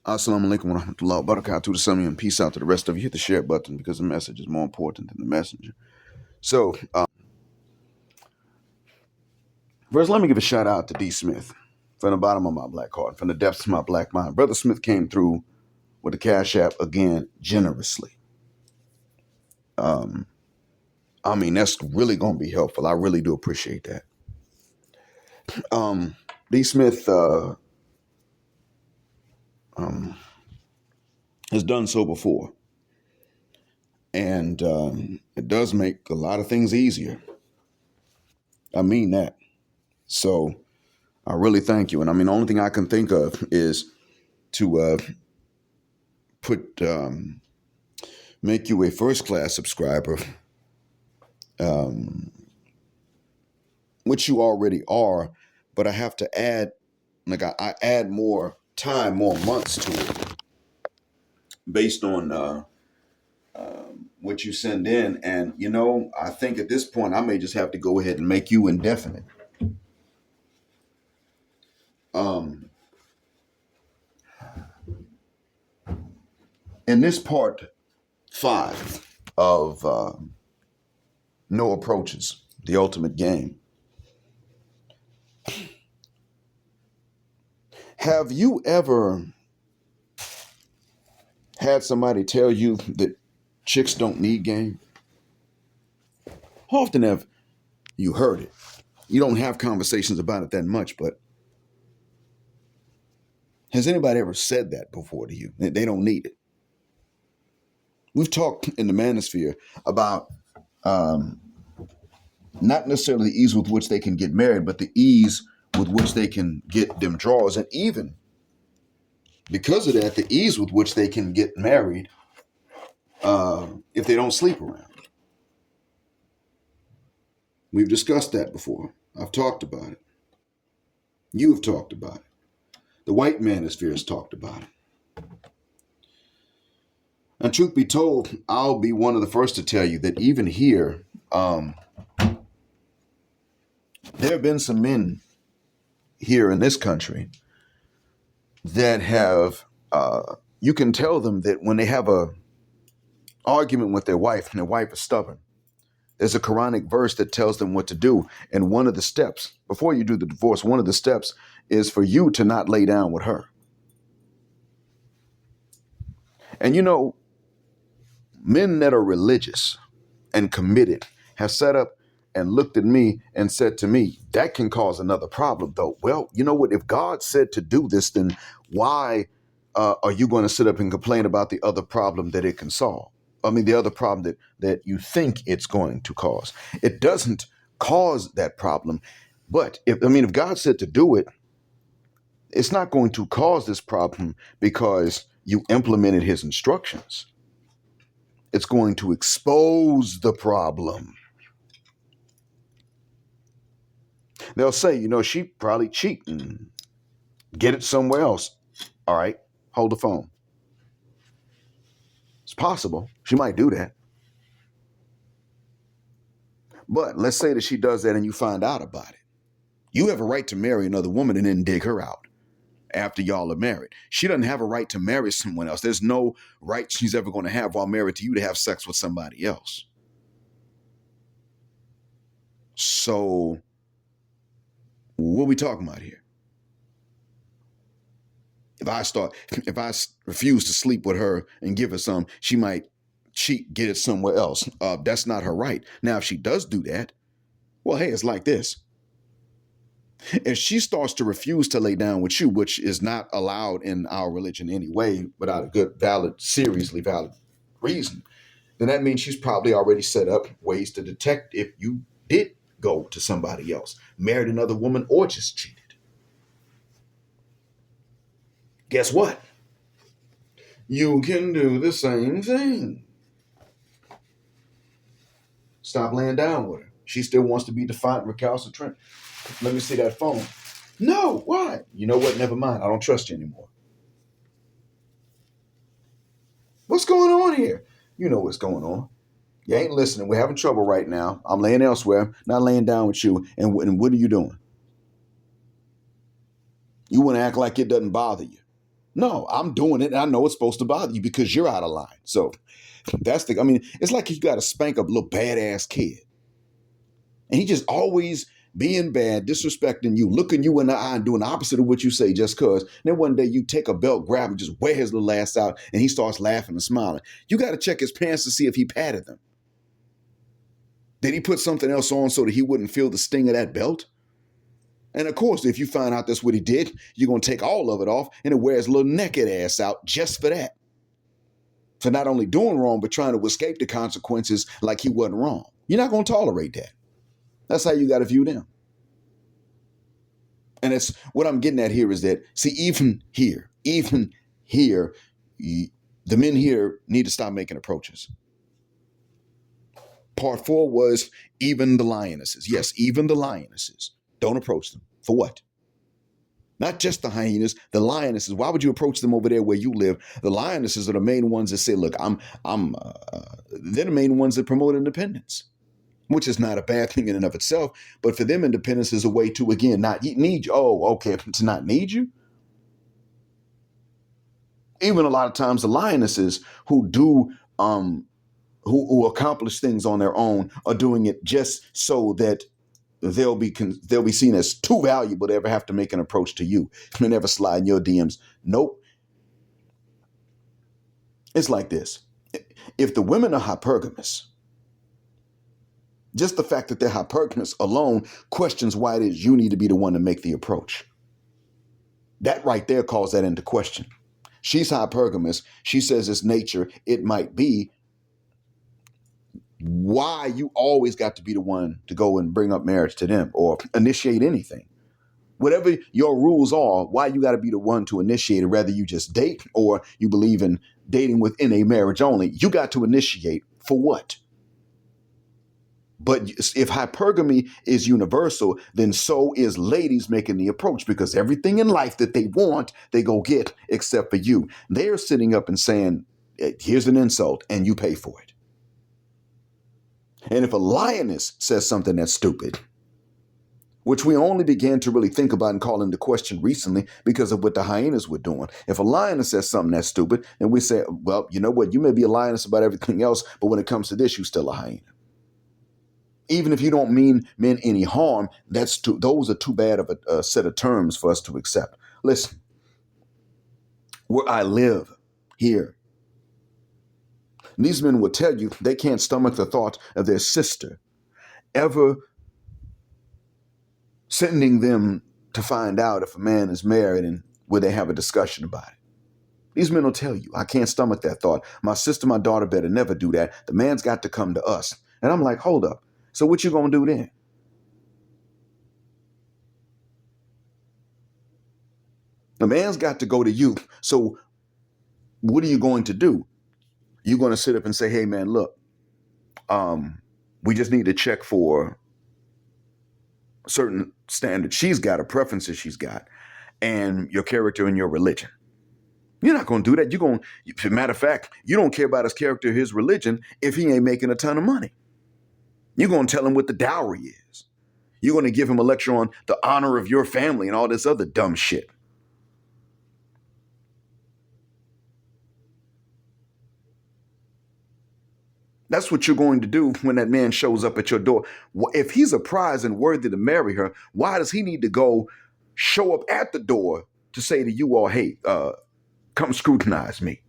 Assalamu alaikum wa rahmatullahi wa barakatuh to some of you, and peace out to the rest of you. Hit the share button because the message is more important than the messenger. So, first, let me give a shout out to D. Smith from the bottom of my black heart, from the depths of my black mind. Brother Smith came through with the Cash App again generously. That's really going to be helpful. I really do appreciate that. D. Smith has done so before. And it does make a lot of things easier. I mean that. So I really thank you. And the only thing I can think of is to make you a first class subscriber, which you already are. But I have to add, I add more time, more months to it based on what you send in. And, I think at this point, I may just have to go ahead and make you indefinite. In this part 5 of No Approaches, the ultimate game, have you ever had somebody tell you that chicks don't need game? How often have you heard it? You don't have conversations about it that much, but has anybody ever said that before to you? They don't need it. We've talked in the manosphere about not necessarily the ease with which they can get married, but the ease with which they can get them draws. And even because of that, the ease with which they can get married if they don't sleep around. We've discussed that before. I've talked about it. You have talked about it. The white manosphere has talked about it. And truth be told, I'll be one of the first to tell you that even here, there have been some men here in this country that have, you can tell them that when they have a argument with their wife and their wife is stubborn, there's a Quranic verse that tells them what to do. And one of the steps, before you do the divorce, one of the steps is for you to not lay down with her. And men that are religious and committed have sat up and looked at me and said to me, that can cause another problem, though. Well, you know what? If God said to do this, then why are you going to sit up and complain about the other problem that it can solve? The other problem that you think it's going to cause. It doesn't cause that problem. But if God said to do it, it's not going to cause this problem because you implemented his instructions. It's going to expose the problem. They'll say, she probably cheating. Get it somewhere else. All right, hold the phone. It's possible. She might do that. But let's say that she does that and you find out about it. You have a right to marry another woman and then dig her out after y'all are married. She doesn't have a right to marry someone else. There's no right she's ever going to have while married to you to have sex with somebody else. So what are we talking about here? If I refuse to sleep with her and give her some, she might cheat, get it somewhere else. That's not her right. Now, if she does do that, well, hey, it's like this. If she starts to refuse to lay down with you, which is not allowed in our religion anyway, without a good, seriously valid reason, then that means she's probably already set up ways to detect if you did go to somebody else, married another woman, or just cheated. Guess what? You can do the same thing. Stop laying down with her. She still wants to be defiant, recalcitrant. Let me see that phone. No, why? You know what? Never mind. I don't trust you anymore. What's going on here? You know what's going on. You ain't listening. We're having trouble right now. I'm laying elsewhere, not laying down with you. And what are you doing? You want to act like it doesn't bother you. No, I'm doing it and I know it's supposed to bother you because you're out of line. So it's like you got to spank a little badass kid. And he just always being bad, disrespecting you, looking you in the eye and doing the opposite of what you say just because. Then one day you take a belt, grab him, just wear his little ass out, and he starts laughing and smiling. You got to check his pants to see if he patted them. Did he put something else on so that he wouldn't feel the sting of that belt? And of course, if you find out that's what he did, you're going to take all of it off and then wear his little naked ass out just for that. For not only doing wrong, but trying to escape the consequences like he wasn't wrong. You're not going to tolerate that. That's how you got to view them. And it's what I'm getting at here is that, see, even here, the men here need to stop making approaches. Part 4 was even the lionesses. Yes, even the lionesses. Don't approach them. For what? Not just the hyenas, the lionesses. Why would you approach them over there where you live? The lionesses are the main ones that say, look, they're the main ones that promote independence, which is not a bad thing in and of itself. But for them, independence is a way to, again, not need you. Oh, okay, to not need you. Even a lot of times the lionesses who do, who accomplish things on their own are doing it just so that they'll be seen as too valuable to ever have to make an approach to you and never slide in your DMs. Nope. It's like this. If the women are hypergamous, just the fact that they're hypergamous alone questions why it is you need to be the one to make the approach. That right there calls that into question. She's hypergamous. She says it's nature. It might be. Why you always got to be the one to go and bring up marriage to them or initiate anything. Whatever your rules are, why you got to be the one to initiate it, whether you just date or you believe in dating within a marriage only. You got to initiate for what? But if hypergamy is universal, then so is ladies making the approach, because everything in life that they want, they go get except for you. They're sitting up and saying, here's an insult and you pay for it. And if a lioness says something that's stupid, which we only began to really think about and call into question recently because of what the hyenas were doing. If a lioness says something that's stupid, then we say, well, you know what? You may be a lioness about everything else, but when it comes to this, you're still a hyena. Even if you don't mean any harm, those are too bad of a set of terms for us to accept. Listen, where I live here, these men will tell you they can't stomach the thought of their sister ever sending them to find out if a man is married and would they have a discussion about it. These men will tell you, I can't stomach that thought. My sister, my daughter better never do that. The man's got to come to us. And I'm like, hold up. So what you gonna do then? The man's got to go to you. So what are you going to do? You're going to sit up and say, hey, man, look, we just need to check for certain standards she's got or preferences she's got and your character and your religion. You're not going to do that. As a matter of fact, you don't care about his character, his religion, if he ain't making a ton of money. You're going to tell him what the dowry is. You're going to give him a lecture on the honor of your family and all this other dumb shit. That's what you're going to do when that man shows up at your door. If he's a prize and worthy to marry her, why does he need to go show up at the door to say to you all, hey, come scrutinize me?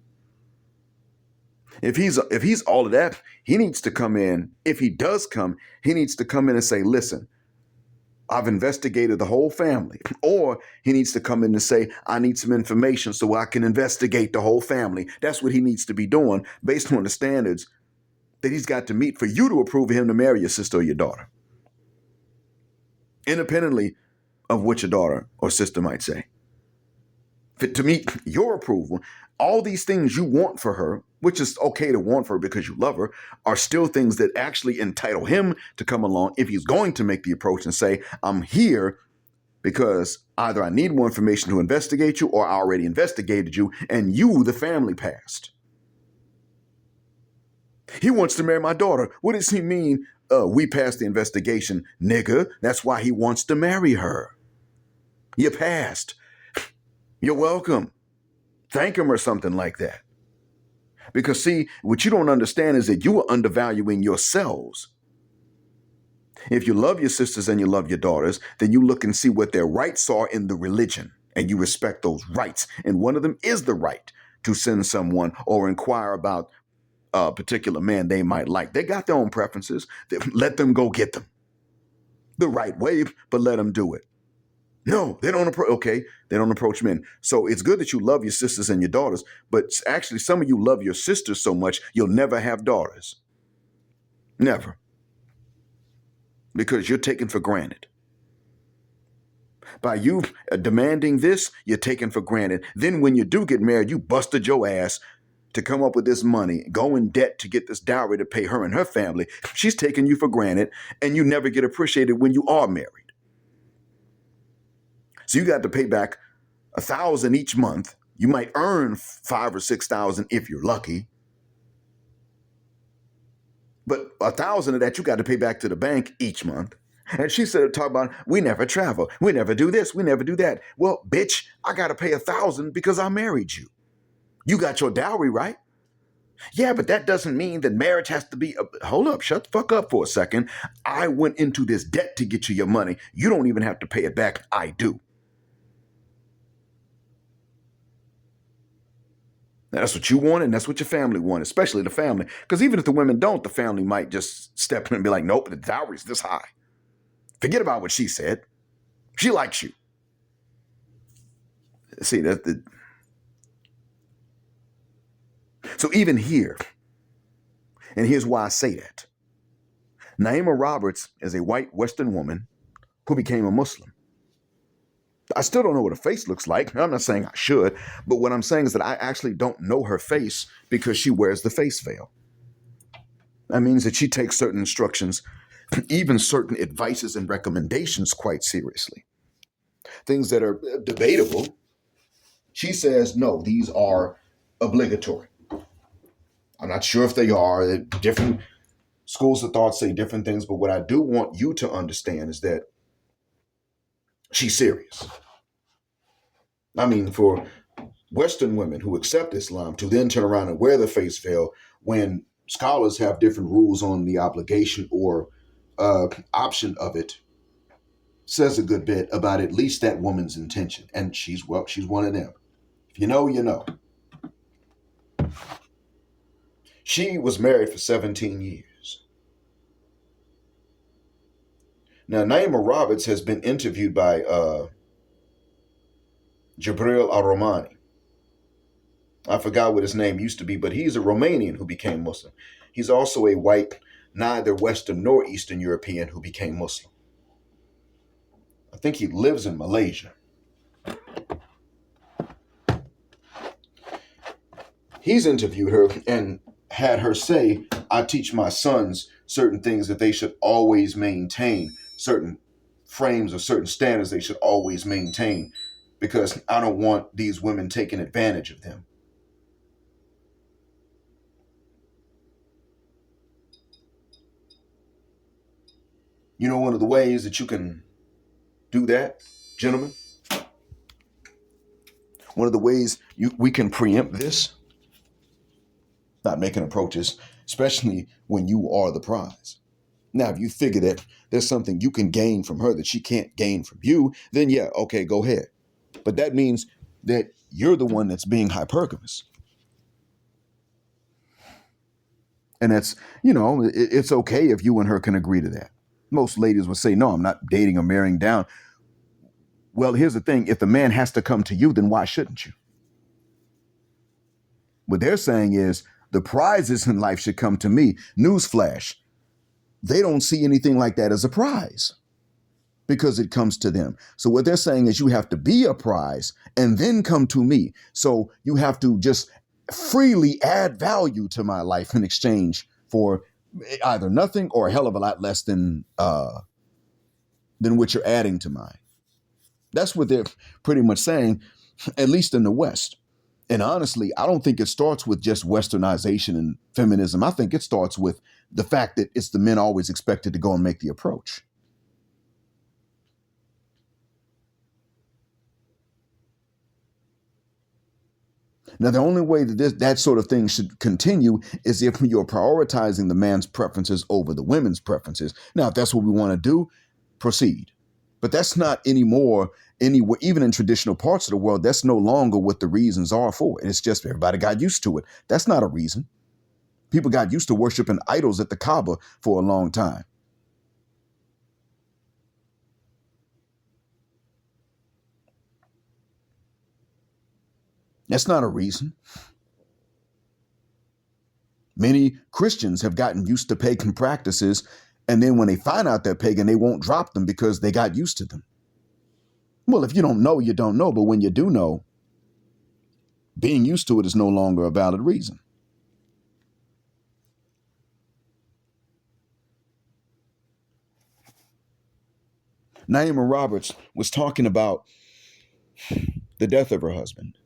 If he's all of that, he needs to come in. If he does come, he needs to come in and say, listen, I've investigated the whole family. Or he needs to come in and say, I need some information so I can investigate the whole family. That's what he needs to be doing based on the standards that he's got to meet for you to approve of him to marry your sister or your daughter, independently of what your daughter or sister might say. To meet your approval, all these things you want for her, which is okay to want for her because you love her, are still things that actually entitle him to come along if he's going to make the approach and say, I'm here because either I need more information to investigate you or I already investigated you and you, the family, passed. He wants to marry my daughter. What does he mean? We passed the investigation, nigga. That's why he wants to marry her. You passed. You're welcome. Thank him or something like that. Because see, what you don't understand is that you are undervaluing yourselves. If you love your sisters and you love your daughters, then you look and see what their rights are in the religion and you respect those rights. And one of them is the right to send someone or inquire about a particular man they might like. They got their own preferences. Let them go get them the right way, but let them do it. No, they don't approach. Okay, they don't approach men. So it's good that you love your sisters and your daughters, but actually some of you love your sisters so much you'll never have daughters. Never. Because you're taken for granted. By you demanding this, you're taken for granted. Then when you do get married, you busted your ass to come up with this money, go in debt to get this dowry to pay her and her family. She's taking you for granted, and you never get appreciated when you are married. So you got to pay back $1,000 each month. You might earn $5,000 or $6,000 if you're lucky. But $1,000 of that you got to pay back to the bank each month. And she said, talk about, we never travel. We never do this. We never do that. Well, bitch, I got to pay $1,000 because I married you. You got your dowry, right? Yeah, but that doesn't mean that marriage has to be, hold up, shut the fuck up for a second. I went into this debt to get you your money. You don't even have to pay it back. I do. That's what you want, and that's what your family want, especially the family. Because even if the women don't, the family might just step in and be like, nope, the dowry's this high. Forget about what she said. She likes you. See, that's the... So even here, and here's why I say that. Naima Roberts is a white Western woman who became a Muslim. I still don't know what her face looks like. I'm not saying I should, but what I'm saying is that I actually don't know her face because she wears the face veil. That means that she takes certain instructions, even certain advices and recommendations quite seriously. Things that are debatable, she says, no, these are obligatory. I'm not sure if they are. Different schools of thought say different things, but what I do want you to understand is that she's serious. I mean, for Western women who accept Islam to then turn around and wear the face veil when scholars have different rules on the obligation or option of it, says a good bit about at least that woman's intention. And she's one of them. If you know, you know. She was married for 17 years. Now, Naima Roberts has been interviewed by Jibril al-Romani. I forgot what his name used to be, but he's a Romanian who became Muslim. He's also a white, neither Western nor Eastern European who became Muslim. I think he lives in Malaysia. He's interviewed her and had her say, I teach my sons certain things that they should always maintain, certain frames or certain standards they should always maintain, because I don't want these women taking advantage of them. You know, one of the ways that you can do that, gentlemen, one of the ways we can preempt this, not making approaches, especially when you are the prize. Now, if you figure that there's something you can gain from her that she can't gain from you, then yeah, okay, go ahead. But that means that you're the one that's being hypergamous. And that's, it's okay if you and her can agree to that. Most ladies would say, no, I'm not dating or marrying down. Well, here's the thing. If the man has to come to you, then why shouldn't you? What they're saying is the prizes in life should come to me. Newsflash. They don't see anything like that as a prize because it comes to them. So what they're saying is you have to be a prize and then come to me. So you have to just freely add value to my life in exchange for either nothing or a hell of a lot less than what you're adding to mine. That's what they're pretty much saying, at least in the West. And honestly, I don't think it starts with just westernization and feminism. I think it starts with the fact that it's the men always expected to go and make the approach. Now, the only way that that sort of thing should continue is if you're prioritizing the man's preferences over the women's preferences. Now, if that's what we want to do, proceed. But that's not anymore anywhere, even in traditional parts of the world, that's no longer what the reasons are for it. It's just everybody got used to it. That's not a reason. People got used to worshiping idols at the Kaaba for a long time. That's not a reason. Many Christians have gotten used to pagan practices, and then when they find out they're pagan, they won't drop them because they got used to them. Well, if you don't know, you don't know. But when you do know, being used to it is no longer a valid reason. Naima Roberts was talking about the death of her husband.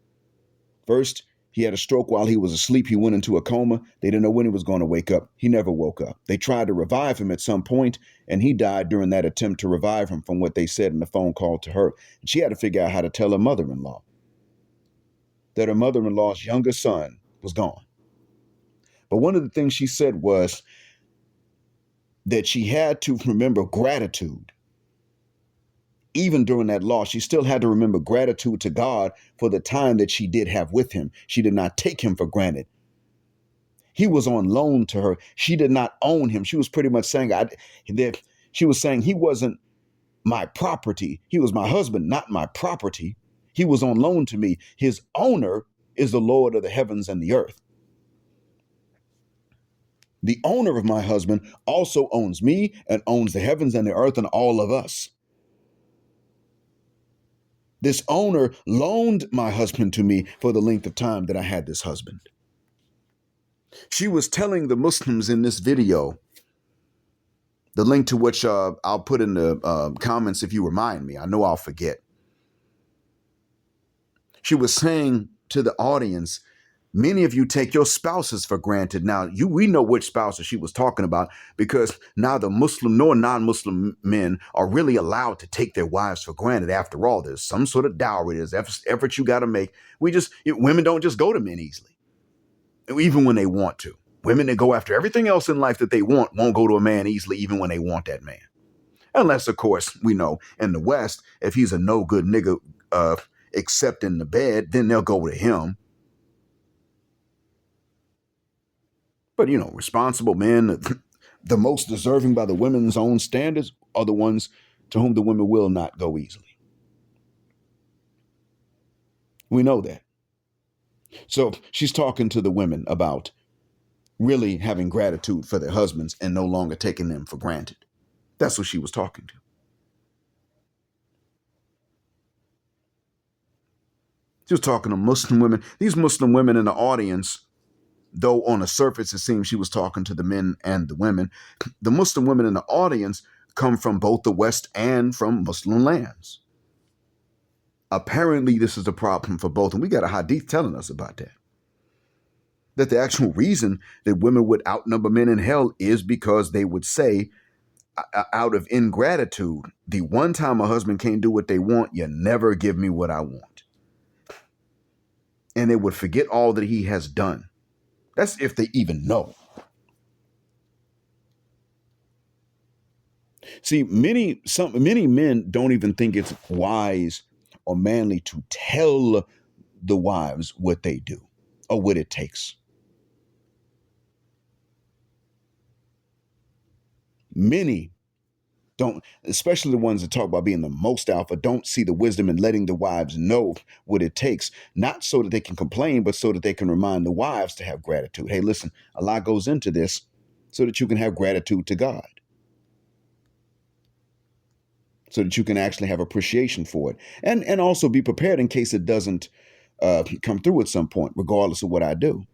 First, he had a stroke while he was asleep. He went into a coma. They didn't know when he was going to wake up. He never woke up. They tried to revive him at some point, and he died during that attempt to revive him, from what they said in the phone call to her. And she had to figure out how to tell her mother-in-law that her mother-in-law's younger son was gone. But one of the things she said was that she had to remember gratitude. Even during that loss, she still had to remember gratitude to God for the time that she did have with him. She did not take him for granted. He was on loan to her. She did not own him. She was pretty much saying that she was saying he wasn't my property. He was my husband, not my property. He was on loan to me. His owner is the Lord of the heavens and the earth. The owner of my husband also owns me and owns the heavens and the earth and all of us. This owner loaned my husband to me for the length of time that I had this husband. She was telling the Muslims in this video, the link to which I'll put in the comments if you remind me. I know I'll forget. She was saying to the audience, many of you take your spouses for granted. Now, we know which spouses she was talking about, because neither Muslim nor non-Muslim men are really allowed to take their wives for granted. After all, there's some sort of dowry. There's effort you got to make. Women don't just go to men easily, even when they want to. Women that go after everything else in life that they want won't go to a man easily, even when they want that man. Unless, of course, we know in the West, if he's a no good nigga, except in the bed, then they'll go to him. But, responsible men, the most deserving by the women's own standards, are the ones to whom the women will not go easily. We know that. So she's talking to the women about really having gratitude for their husbands and no longer taking them for granted. That's what she was talking to. She was talking to Muslim women. These Muslim women in the audience, though on the surface it seems she was talking to the men and the women, the Muslim women in the audience come from both the West and from Muslim lands. Apparently, this is a problem for both, and we got a hadith telling us about that. That the actual reason that women would outnumber men in hell is because they would say, out of ingratitude, the one time a husband can't do what they want, you never give me what I want. And they would forget all that he has done. That's if they even know. See, many men don't even think it's wise or manly to tell the wives what they do or what it takes. Many don't, especially the ones that talk about being the most alpha, don't see the wisdom in letting the wives know what it takes, not so that they can complain, but so that they can remind the wives to have gratitude. Hey, listen, a lot goes into this so that you can have gratitude to God, so that you can actually have appreciation for it, and also be prepared in case it doesn't come through at some point, regardless of what I do.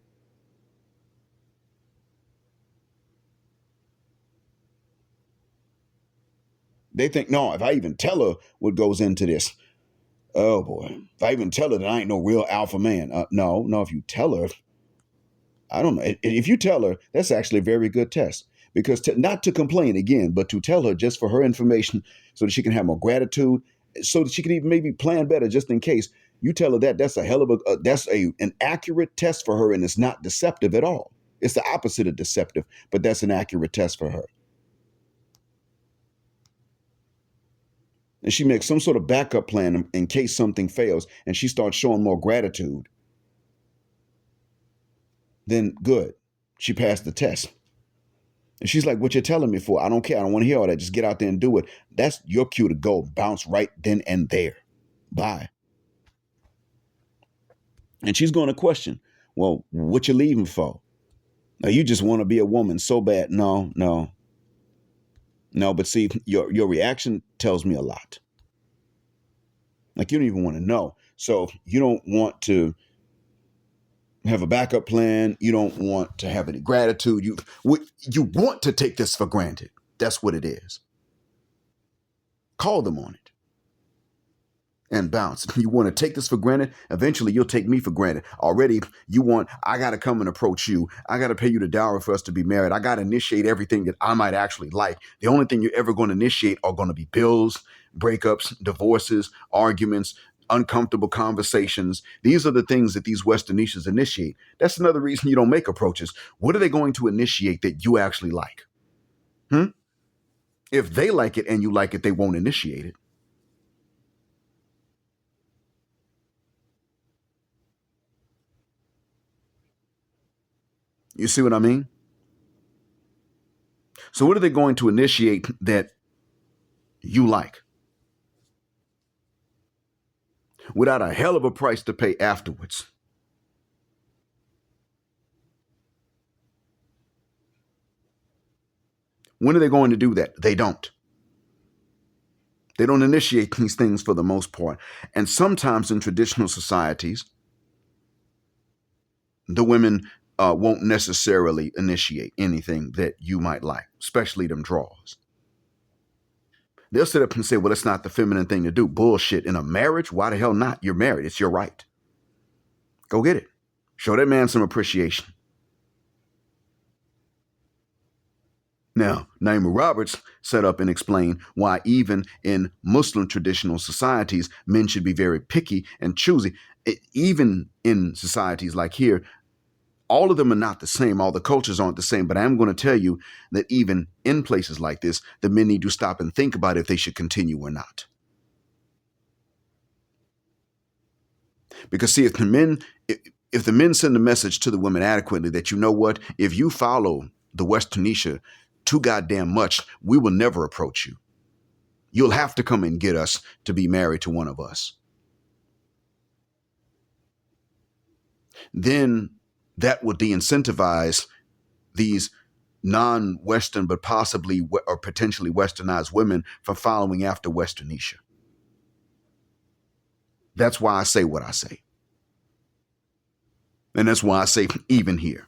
They think, no, if I even tell her what goes into this, oh boy, if I even tell her that I ain't no real alpha man. No, if you tell her, I don't know. If you tell her, that's actually a very good test, because not to complain again, but to tell her just for her information so that she can have more gratitude, so that she can even maybe plan better just in case. You tell her that that's a hell of that's an accurate test for her, and it's not deceptive at all. It's the opposite of deceptive, but that's an accurate test for her. And she makes some sort of backup plan in case something fails, and she starts showing more gratitude. Then good, she passed the test. And she's like, "What you're telling me for? I don't care. I don't want to hear all that. Just get out there and do it." That's your cue to go. Bounce right then and there. Bye. And she's going to question, "Well, what you leaving for? Now you just want to be a woman so bad." No, no, no. But see, your reaction tells me a lot. Like you don't even want to know. So you don't want to have a backup plan. You don't want to have any gratitude. You want to take this for granted. That's what it is. Call them on it and bounce. You want to take this for granted. Eventually, you'll take me for granted. Already, I got to come and approach you. I got to pay you the dowry for us to be married. I got to initiate everything that I might actually like. The only thing you're ever going to initiate are going to be bills, breakups, divorces, arguments, uncomfortable conversations. These are the things that these Western niches initiate. That's another reason you don't make approaches. What are they going to initiate that you actually like? If they like it and you like it, they won't initiate it. You see what I mean? So what are they going to initiate that you like without a hell of a price to pay afterwards? When are they going to do that? They don't. They don't initiate these things for the most part. And sometimes in traditional societies, the women won't necessarily initiate anything that you might like, especially them draws. They'll sit up and say, well, it's not the feminine thing to do. Bullshit. In a marriage, why the hell not? You're married. It's your right. Go get it. Show that man some appreciation. Now, Naima Roberts set up and explained why even in Muslim traditional societies, men should be very picky and choosy. Even in societies like here, all of them are not the same. All the cultures aren't the same. But I'm going to tell you that even in places like this, the men need to stop and think about if they should continue or not. Because see, if the men send a message to the women adequately that, you know what, if you follow the Westernisha too goddamn much, we will never approach you. You'll have to come and get us to be married to one of us. Then that will de-incentivize these non-Western but possibly or potentially Westernized women from following after Westernisha. That's why I say what I say. And that's why I say even here.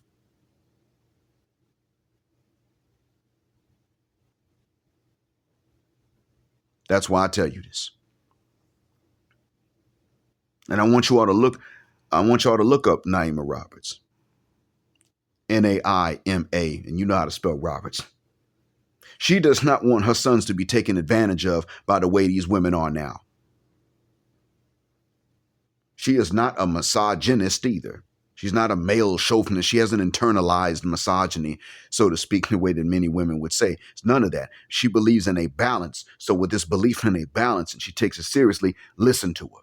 That's why I tell you this. And I want you all to look up Naima Roberts. Naima, and you know how to spell Roberts. She does not want her sons to be taken advantage of by the way these women are now. She is not a misogynist either. She's not a male chauvinist. She hasn't internalized misogyny, so to speak, the way that many women would say. It's none of that. She believes in a balance. So with this belief in a balance, and she takes it seriously, listen to her.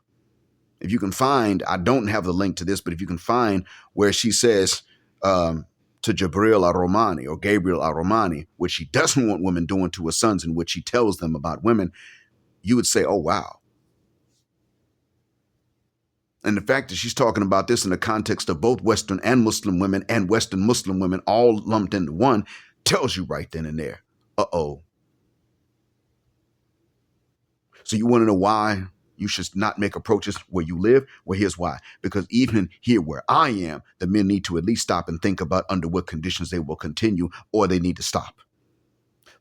If you can find, I don't have the link to this, but if you can find where she says to Gabriel Aromani, which she doesn't want women doing to her sons and which she tells them about women, you would say, oh, wow. And the fact that she's talking about this in the context of both Western and Muslim women and Western Muslim women all lumped into one tells you right then and there. Uh-oh. So you want to know why you should not make approaches where you live? Well, here's why. Because even here where I am, the men need to at least stop and think about under what conditions they will continue, or they need to stop.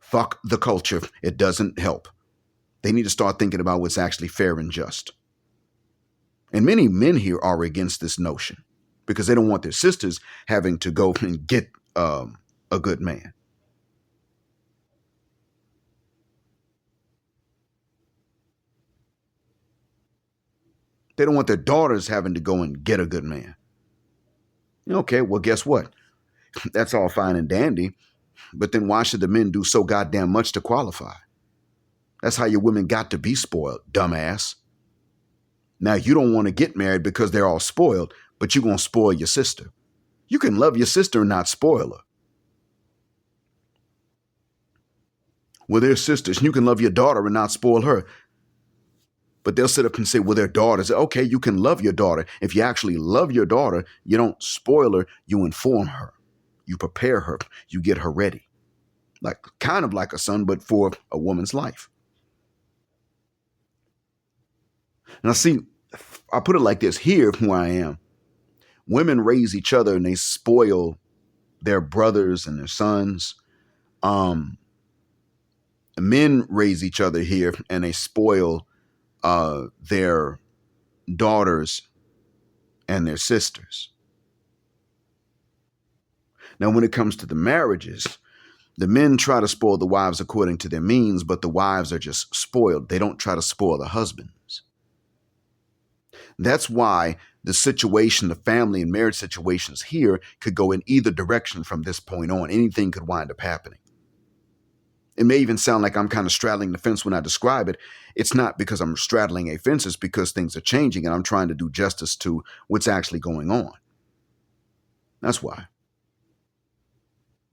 Fuck the culture. It doesn't help. They need to start thinking about what's actually fair and just. And many men here are against this notion because they don't want their sisters having to go and get a good man. They don't want their daughters having to go and get a good man. Okay, well, guess what? That's all fine and dandy. But then why should the men do so goddamn much to qualify? That's how your women got to be spoiled, dumbass. Now, you don't want to get married because they're all spoiled, but you're going to spoil your sister. You can love your sister and not spoil her. Well, they're sisters. You can love your daughter and not spoil her. But they'll sit up and say, well, they're daughters. Okay, you can love your daughter. If you actually love your daughter, you don't spoil her. You inform her. You prepare her. You get her ready. Kind of like a son, but for a woman's life. Now, see, I put it like this. Here, where I am, women raise each other and they spoil their brothers and their sons. Men raise each other here and they spoil their daughters and their sisters. Now, when it comes to the marriages, the men try to spoil the wives according to their means, but the wives are just spoiled. They don't try to spoil the husbands. That's why the situation, the family and marriage situations here could go in either direction from this point on. Anything could wind up happening. It may even sound like I'm kind of straddling the fence when I describe it. It's not because I'm straddling a fence. It's because things are changing and I'm trying to do justice to what's actually going on. That's why.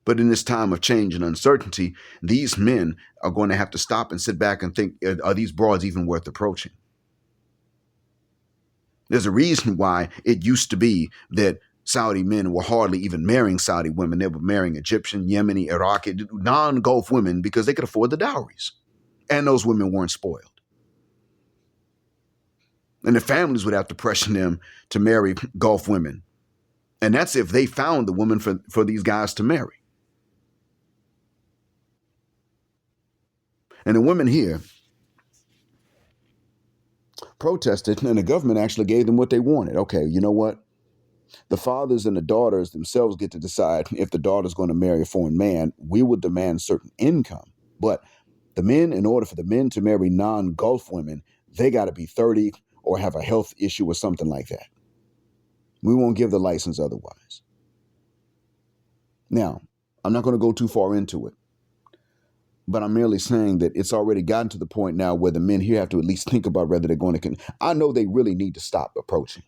But in this time of change and uncertainty, these men are going to have to stop and sit back and think, are these broads even worth approaching? There's a reason why it used to be that Saudi men were hardly even marrying Saudi women. They were marrying Egyptian, Yemeni, Iraqi, non-Gulf women because they could afford the dowries. And those women weren't spoiled. And the families would have to pressure them to marry Gulf women. And that's if they found the woman for these guys to marry. And the women here protested, and the government actually gave them what they wanted. Okay, you know what? The fathers and the daughters themselves get to decide if the daughter's going to marry a foreign man. We would demand certain income. But the men, in order for the men to marry non-Gulf women, they got to be 30 or have a health issue or something like that. We won't give the license otherwise. Now, I'm not going to go too far into it. But I'm merely saying that it's already gotten to the point now where the men here have to at least think about whether they're going to. I know they really need to stop approaching.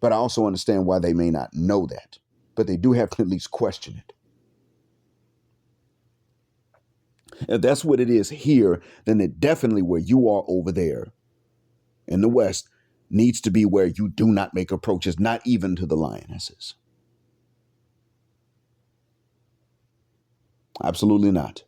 But I also understand why they may not know that. But they do have to at least question it. If that's what it is here, then it definitely where you are over there in the West needs to be where you do not make approaches, not even to the lionesses. Absolutely not.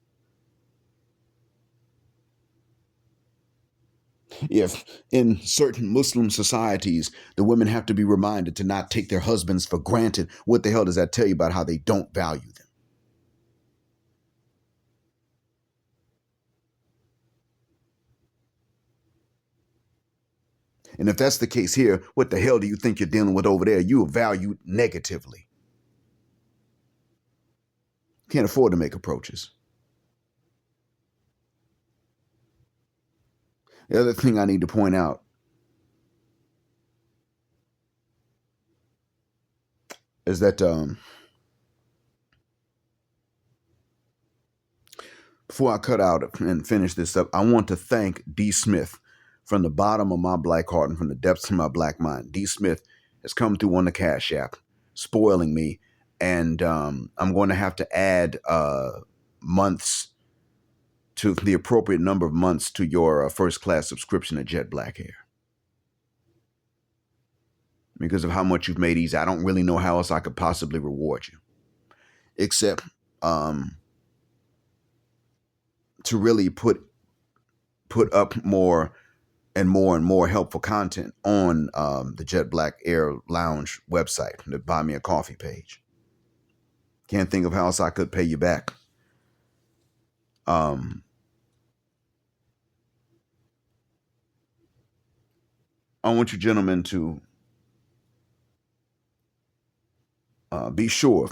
If in certain Muslim societies, the women have to be reminded to not take their husbands for granted, what the hell does that tell you about how they don't value them? And if that's the case here, what the hell do you think you're dealing with over there? You are valued negatively. Can't afford to make approaches. The other thing I need to point out is that before I cut out and finish this up, I want to thank D. Smith from the bottom of my black heart and from the depths of my black mind. D. Smith has come through on the Cash App, spoiling me. And I'm going to have to add months to the appropriate number of months to your first class subscription at Jet Black Hair. Because of how much you've made easy, I don't really know how else I could possibly reward you. Except to really put up more and more helpful content on the Jet Black Air Lounge website, the Buy Me a Coffee page. Can't think of how else I could pay you back. I want you gentlemen to be sure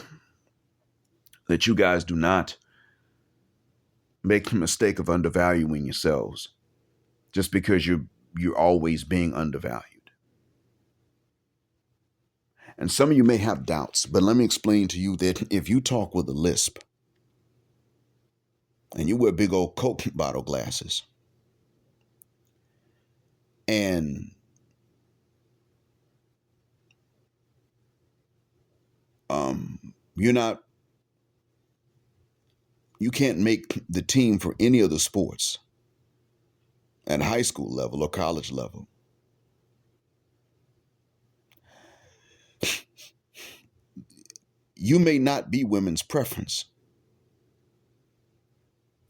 that you guys do not make the mistake of undervaluing yourselves just because you're always being undervalued. And some of you may have doubts, but let me explain to you that if you talk with a lisp and you wear big old Coke bottle glasses and you're not, you can't make the team for any of the sports at high school level or college level, you may not be women's preference.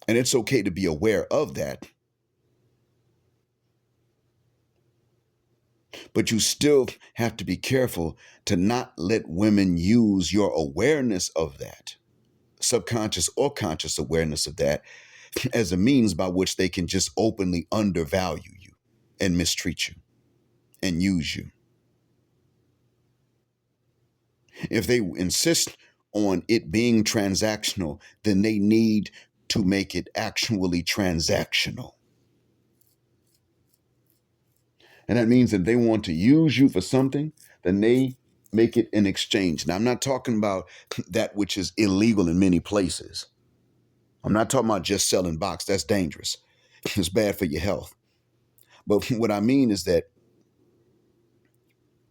And it's okay to be aware of that. But you still have to be careful to not let women use your awareness of that, subconscious or conscious awareness of that, as a means by which they can just openly undervalue you and mistreat you and use you. If they insist on it being transactional, then they need to make it actually transactional. And that means that they want to use you for something, then they make it an exchange. Now, I'm not talking about that which is illegal in many places. I'm not talking about just selling box. That's dangerous. It's bad for your health. But what I mean is that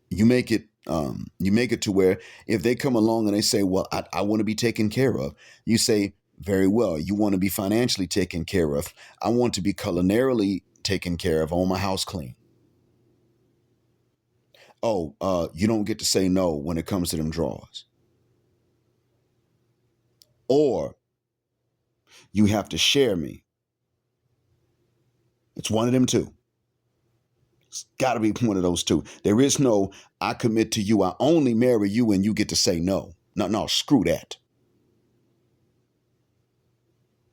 you make it to where if they come along and they say, well, I want to be taken care of, you say, very well, you want to be financially taken care of. I want to be culinarily taken care of. I want my house clean. Oh, you don't get to say no when it comes to them drawers. Or you have to share me. It's one of them two. It's got to be one of those two. There is no, I commit to you, I only marry you, and you get to say no. No, screw that.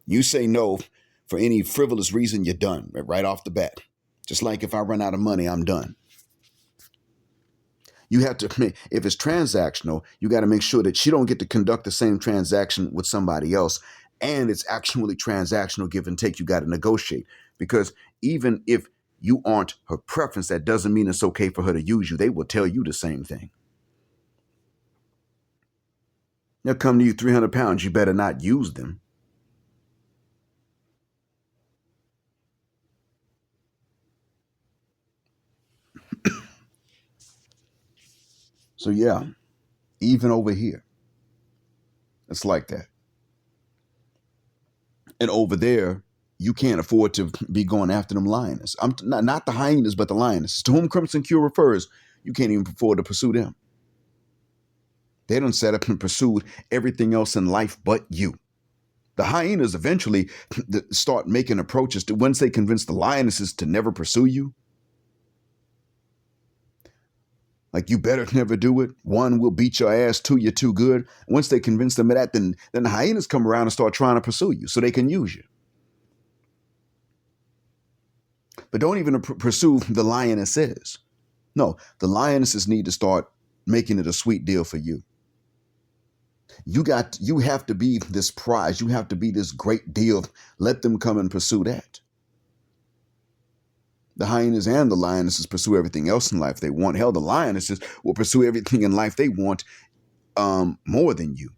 You say no for any frivolous reason, you're done right off the bat. Just like if I run out of money, I'm done. You have to, if it's transactional, you got to make sure that she don't get to conduct the same transaction with somebody else. And it's actually transactional, give and take. You got to negotiate, because even if you aren't her preference, that doesn't mean it's okay for her to use you. They will tell you the same thing. They'll come to you 300 pounds. You better not use them. So yeah, even over here, it's like that. And over there, you can't afford to be going after them lioness. I'm not the hyenas, but the lioness. To whom Crimson Cure refers, you can't even afford to pursue them. They done set up and pursued everything else in life but you. The hyenas eventually start making approaches to, once they convince the lionesses to never pursue you. Like, you better never do it. One, will beat your ass. Two, you're too good. Once they convince them of that, then the hyenas come around and start trying to pursue you so they can use you. But don't even pursue the lionesses. No, the lionesses need to start making it a sweet deal for you. You have to be this prize. You have to be this great deal. Let them come and pursue that. The hyenas and the lionesses pursue everything else in life they want. Hell, the lionesses will pursue everything in life they want more than you.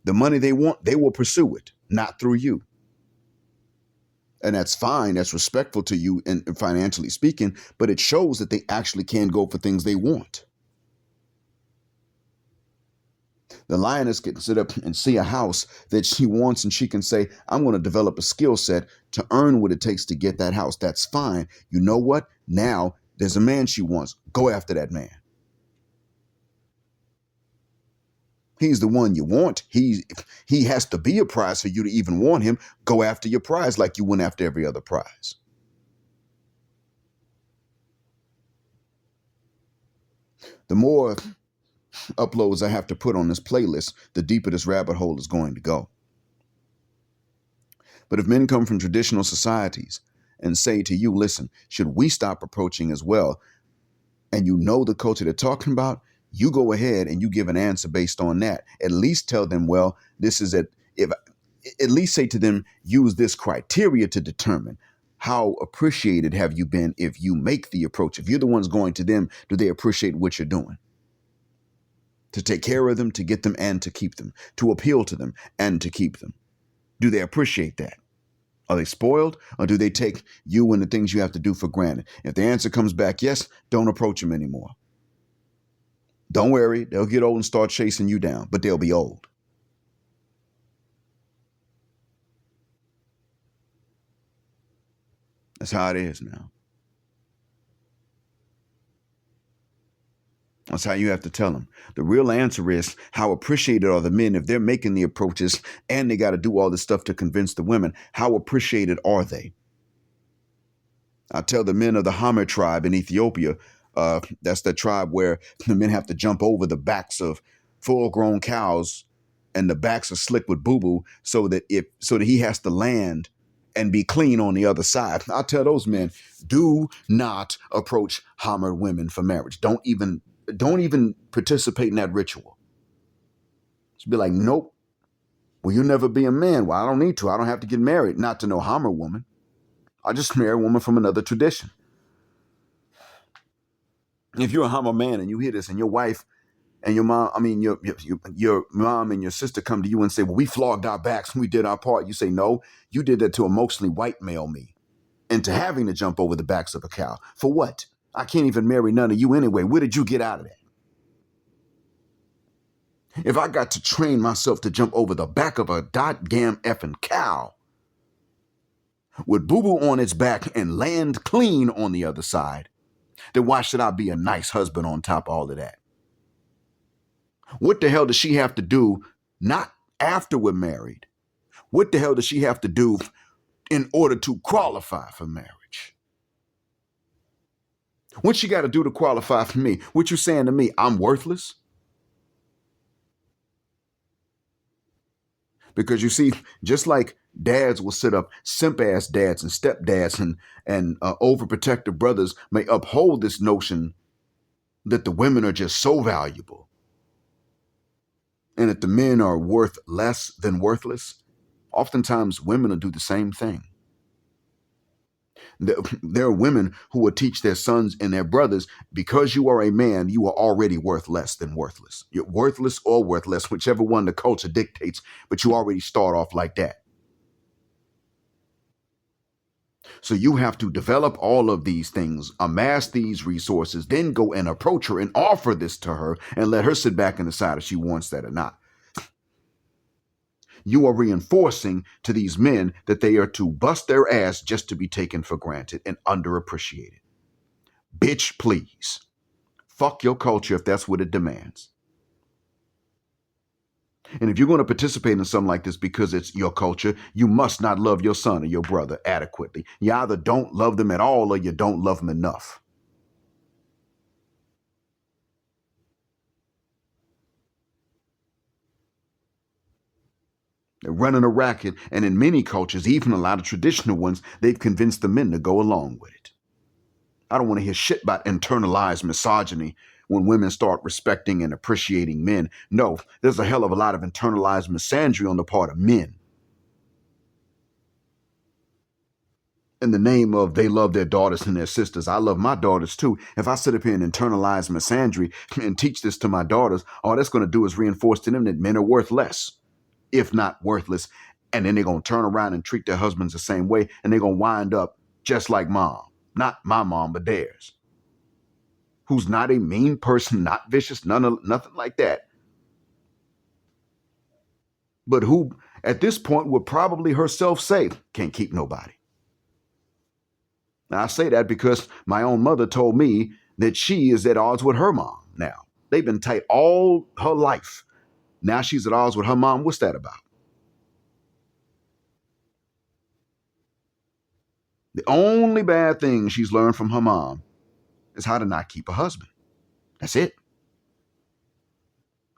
The money they want, they will pursue it, not through you. And that's fine. That's respectful to you and financially speaking, but it shows that they actually can go for things they want. The lioness can sit up and see a house that she wants, and she can say, I'm going to develop a skill set to earn what it takes to get that house. That's fine. You know what? Now there's a man she wants. Go after that man. He's the one you want. He has to be a prize for you to even want him. Go after your prize like you went after every other prize. The more uploads I have to put on this playlist, the deeper this rabbit hole is going to go. But if men come from traditional societies and say to you, listen, should we stop approaching as well? And you know the culture they're talking about, you go ahead and you give an answer based on that. At least tell them, well, this is at least say to them, use this criteria to determine how appreciated have you been if you make the approach. If you're the ones going to them, do they appreciate what you're doing? to take care of them, to get them, and to keep them, to appeal to them and to keep them? Do they appreciate that? Are they spoiled, or do they take you and the things you have to do for granted? If the answer comes back yes, don't approach them anymore. Don't worry, they'll get old and start chasing you down, but they'll be old. That's how it is now. That's how you have to tell them. The real answer is, how appreciated are the men if they're making the approaches and they got to do all this stuff to convince the women? How appreciated are they? I tell the men of the Hamir tribe in Ethiopia, that's the tribe where the men have to jump over the backs of full-grown cows, and the backs are slick with boo-boo, so that he has to land and be clean on the other side. I tell those men, do not approach Hamir women for marriage. Don't even participate in that ritual. Just be like, nope. Well, you'll never be a man. Well, I don't need to. I don't have to get married not to no Hamir woman. I just marry a woman from another tradition. If you're a Hamir man and you hear this, and your wife and your mom, your mom and your sister come to you and say, well, we flogged our backs and we did our part. You say, no, you did that to emotionally white male me into having to jump over the backs of a cow. For what? I can't even marry none of you anyway. Where did you get out of that? If I got to train myself to jump over the back of a goddamn effing cow with boo-boo on its back and land clean on the other side, then why should I be a nice husband on top of all of that? What the hell does she have to do, not after we're married? What the hell does she have to do in order to qualify for marriage? What she got to do to qualify for me? What you saying to me? I'm worthless? Because you see, just like dads will sit up, simp-ass dads and stepdads and overprotective brothers may uphold this notion that the women are just so valuable and that the men are worth less than worthless. Oftentimes, women will do the same thing. There are women who will teach their sons and their brothers, because you are a man, you are already worth less than worthless. You're worthless or worthless, whichever one the culture dictates, but you already start off like that. So you have to develop all of these things, amass these resources, then go and approach her and offer this to her and let her sit back and decide if she wants that or not. You are reinforcing to these men that they are to bust their ass just to be taken for granted and underappreciated. Bitch, please. Fuck your culture if that's what it demands. And if you're going to participate in something like this because it's your culture, you must not love your son or your brother adequately. You either don't love them at all or you don't love them enough. They're running a racket, and in many cultures, even a lot of traditional ones, they've convinced the men to go along with it. I don't want to hear shit about internalized misogyny when women start respecting and appreciating men. No, there's a hell of a lot of internalized misandry on the part of men. In the name of they love their daughters and their sisters. I love my daughters too. If I sit up here and internalize misandry and teach this to my daughters, all that's going to do is reinforce to them that men are worth less, if not worthless. And then they're going to turn around and treat their husbands the same way. And they're going to wind up just like mom. Not my mom, but theirs. Who's not a mean person, not vicious, nothing like that. But who, at this point, would probably herself say, can't keep nobody. Now, I say that because my own mother told me that she is at odds with her mom now. They've been tight all her life. Now she's at odds with her mom. What's that about? The only bad thing she's learned from her mom is how to not keep a husband. That's it.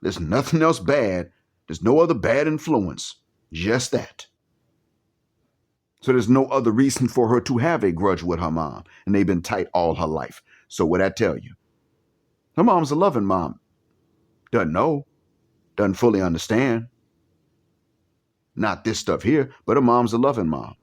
There's nothing else bad. There's no other bad influence. Just that. So there's no other reason for her to have a grudge with her mom. And they've been tight all her life. So what I tell you? Her mom's a loving mom. Doesn't know. Doesn't fully understand. Not this stuff here, but her mom's a loving mom.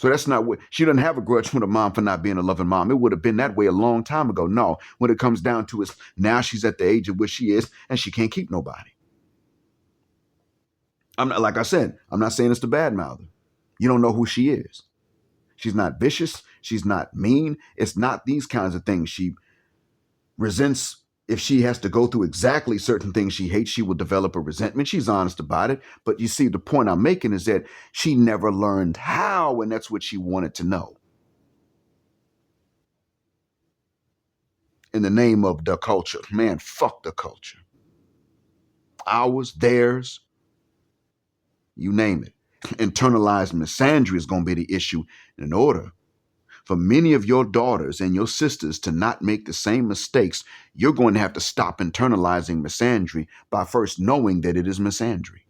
So that's not what she doesn't have a grudge with her mom for not being a loving mom. It would have been that way a long time ago. No, when it comes down to it, now she's at the age of which she is and she can't keep nobody. I'm not, like I said, I'm not saying it's the bad mouther. You don't know who she is. She's not vicious. She's not mean. It's not these kinds of things. She resents. If she has to go through exactly certain things she hates, she will develop a resentment. She's honest about it. But you see, the point I'm making is that she never learned how, and that's what she wanted to know. In the name of the culture. Man, fuck the culture. Ours, theirs, you name it. Internalized misandry is going to be the issue. In order for many of your daughters and your sisters to not make the same mistakes, you're going to have to stop internalizing misandry by first knowing that it is misandry.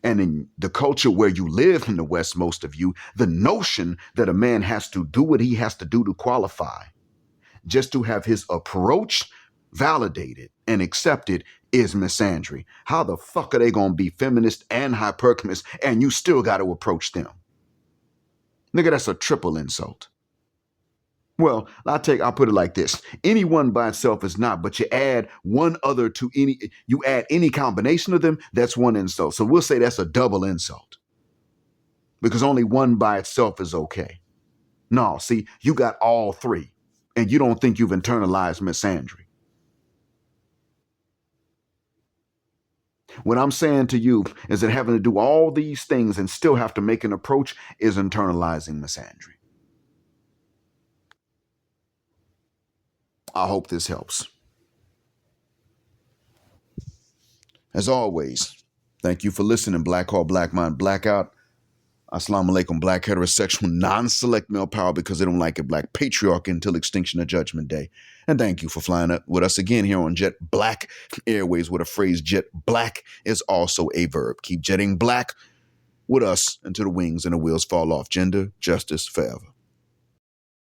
And in the culture where you live in the West, most of you, the notion that a man has to do what he has to do to qualify, just to have his approach validated and accepted, is misandry. How the fuck are they going to be feminist and hypergamous and you still got to approach them? Nigga, that's a triple insult. Well, I'll put it like this. Any one by itself is not, but you add one other to you add any combination of them, that's one insult. So we'll say that's a double insult. Because only one by itself is okay. No, see, you got all three, and you don't think you've internalized misandry. What I'm saying to you is that having to do all these things and still have to make an approach is internalizing misandry. I hope this helps. As always, thank you for listening. Black Hole, Black Mind, Blackout. Assalamu alaikum, black heterosexual, non-select male power because they don't like it. Black patriarchy until extinction of judgment day. And thank you for flying up with us again here on Jet Black Airways, where the phrase jet black is also a verb. Keep jetting black with us until the wings and the wheels fall off. Gender, justice, forever.